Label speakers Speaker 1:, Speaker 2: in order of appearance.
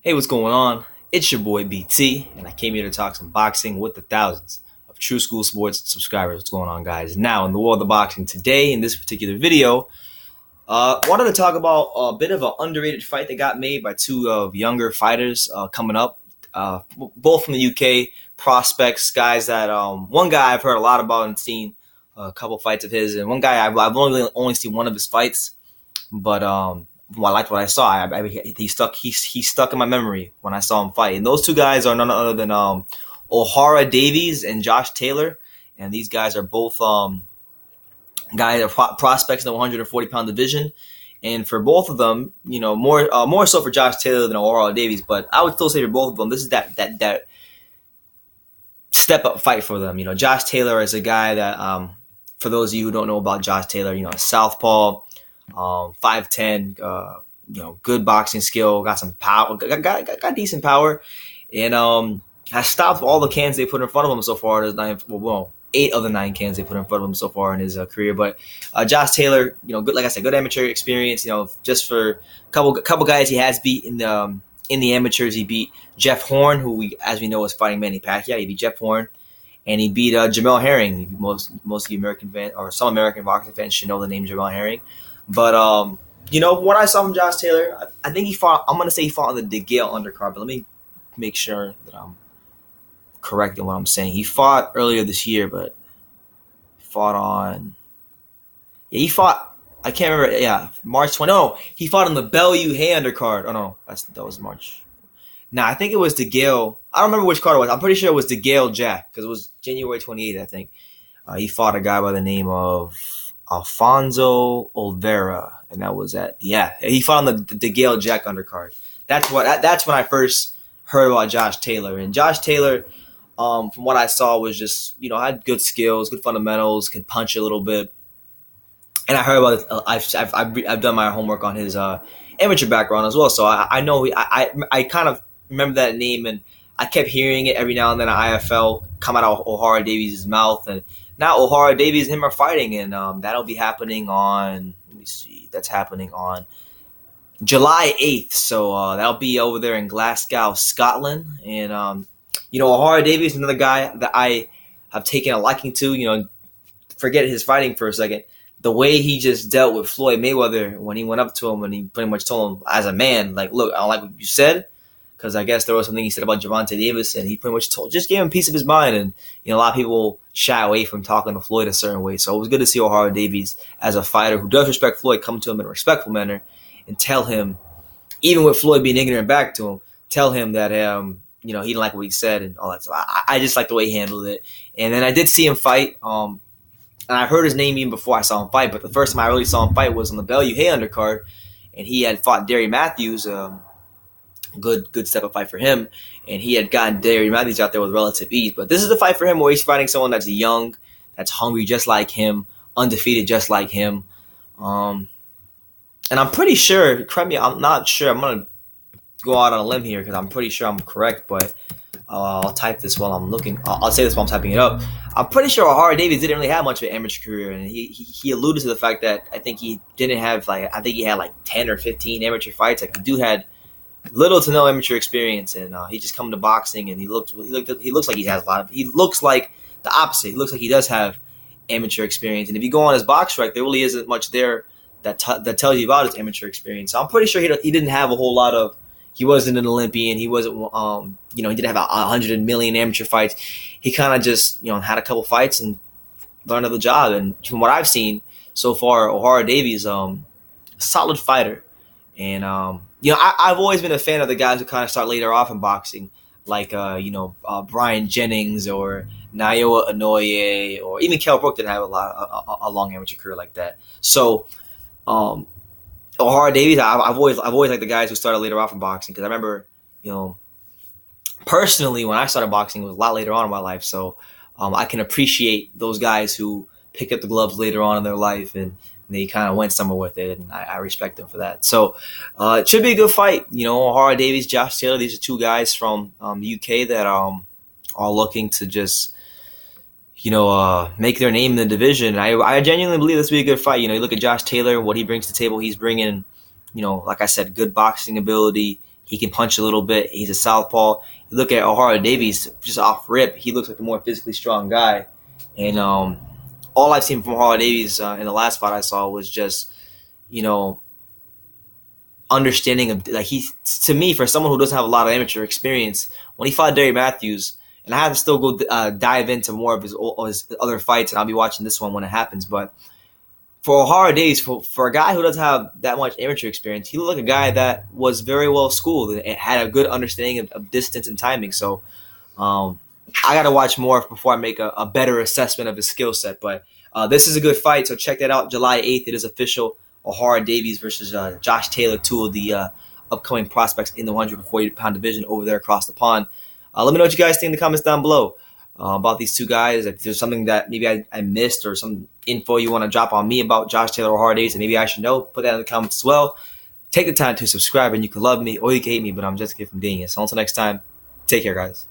Speaker 1: Hey, what's going on? It's your boy BT, and I came here to talk some boxing with the thousands of True School Sports subscribers. What's going on, guys? Now, in the world of boxing today, in this particular video, wanted to talk about a bit of an underrated fight that got made by two younger fighters coming up, both from the UK prospects, guys that one guy I've heard a lot about and seen a couple fights of his, and one guy I've only seen one of his fights, but I liked what I saw. He stuck in my memory when I saw him fight. And those two guys are none other than Ohara Davies and Josh Taylor. And these guys are both guys that are prospects in the 140-pound division. And for both of them, more so for Josh Taylor than Ohara Davies, but I would still say for both of them, this is that step up fight for them. Josh Taylor is a guy that, for those of you who don't know about Josh Taylor, a southpaw. 5'10", good boxing skill, got some power, got decent power, and has stopped all the cans they put in front of him so far. There's 8 of the 9 cans they put in front of him so far in his career. But Josh Taylor, good, like I said, good amateur experience. Just for a couple guys he has beat in the amateurs. He beat Jeff Horn, who as we know is fighting Manny Pacquiao. He beat Jeff Horn. And he beat Jamel Herring. Most of the American fans, or some American boxing fans, should know the name Jamel Herring. But what I saw from Josh Taylor, I think he fought. I'm gonna say he fought on the DeGale undercard, but let me make sure that I'm correct in what I'm saying. He fought earlier this year, but fought on. Yeah, he fought. I can't remember. Yeah, March 20. No, he fought on the Bellew Hay undercard. Oh no, that was March. Nah, I think it was DeGale. I don't remember which card it was. I'm pretty sure it was DeGale Jack because it was January 28th. I think he fought a guy by the name of Alfonso Olvera, and that was he fought on the DeGale Jack undercard. That's when I first heard about Josh Taylor. And Josh Taylor, from what I saw, was just had good skills, good fundamentals, can punch a little bit. And I heard about it. I've done my homework on his amateur background as well, so I know I kind of remember that name, and I kept hearing it every now and then at IFL come out of Ohara Davies' mouth. And now Ohara Davies and him are fighting, and that'll be happening on, let me see, that's happening on July 8th. So that'll be over there in Glasgow, Scotland. And, Ohara Davies is another guy that I have taken a liking to. Forget his fighting for a second. The way he just dealt with Floyd Mayweather when he went up to him and he pretty much told him as a man, like, look, I don't like what you said. Because I guess there was something he said about Gervonta Davis, and he pretty much just gave him a piece of his mind. And a lot of people shy away from talking to Floyd a certain way. So it was good to see Ohara Davies as a fighter who does respect Floyd come to him in a respectful manner and tell him, even with Floyd being ignorant back to him, tell him that he didn't like what he said and all that. So I just like the way he handled it. And then I did see him fight. And I heard his name even before I saw him fight. But the first time I really saw him fight was on the Bellew Hay undercard, and he had fought Derry Matthews. Good step up fight for him, and he had gotten Derry Matthews out there with relative ease. But this is the fight for him where he's fighting someone that's young, that's hungry just like him, undefeated just like him. And I'm pretty sure, correct me, I'm not sure, I'm going to go out on a limb here because I'm pretty sure I'm correct, but I'll type this while I'm looking. I'll say this while I'm typing it up. I'm pretty sure Ohara Davies didn't really have much of an amateur career, and he alluded to the fact that I think he didn't have, I think he had 10 or 15 amateur fights. The dude had little to no amateur experience, and he just come to boxing, and he looks like he has a lot of. He looks like the opposite. He looks like he does have amateur experience, and if you go on his box rec, there really isn't much there that tells you about his amateur experience. So I'm pretty sure he didn't have a whole lot of. He wasn't an Olympian. He wasn't. He didn't have 100 million amateur fights. He kind of just had a couple fights and learned of the job. And from what I've seen so far, Ohara Davies, solid fighter. And I've always been a fan of the guys who kind of start later off in boxing, like Brian Jennings or Naoya Inoue, or even Kell Brook didn't have a long amateur career like that. So Ohara Davies, I've always liked the guys who started later off in boxing, because I remember personally when I started boxing it was a lot later on in my life. So I can appreciate those guys who pick up the gloves later on in their life and they kind of went somewhere with it, and I respect them for that. So it should be a good fight. Ohara Davies, Josh Taylor, these are two guys from the UK that are looking to just, make their name in the division. I genuinely believe this will be a good fight. You look at Josh Taylor, what he brings to the table. He's bringing, like I said, good boxing ability. He can punch a little bit. He's a southpaw. You look at Ohara Davies, just off rip, he looks like a more physically strong guy. And all I've seen from Ohara Davies in the last fight I saw was just, you know, understanding of, like, he, to me, for someone who doesn't have a lot of amateur experience, when he fought Derry Matthews, and I have to still go dive into more of his other fights, and I'll be watching this one when it happens. But for Ohara Davies, for a guy who doesn't have that much amateur experience, he looked like a guy that was very well schooled and had a good understanding of distance and timing. So I got to watch more before I make a better assessment of his skill set. But this is a good fight, so check that out. July 8th, it is official. Ohara Davies versus Josh Taylor, two of the upcoming prospects in the 140-pound division over there across the pond. Let me know what you guys think in the comments down below about these two guys. If there's something that maybe I missed or some info you want to drop on me about Josh Taylor or Ohara Davies and maybe I should know, put that in the comments as well. Take the time to subscribe, and you can love me or you can hate me, but I'm just a kid from Daniel. So until next time, take care, guys.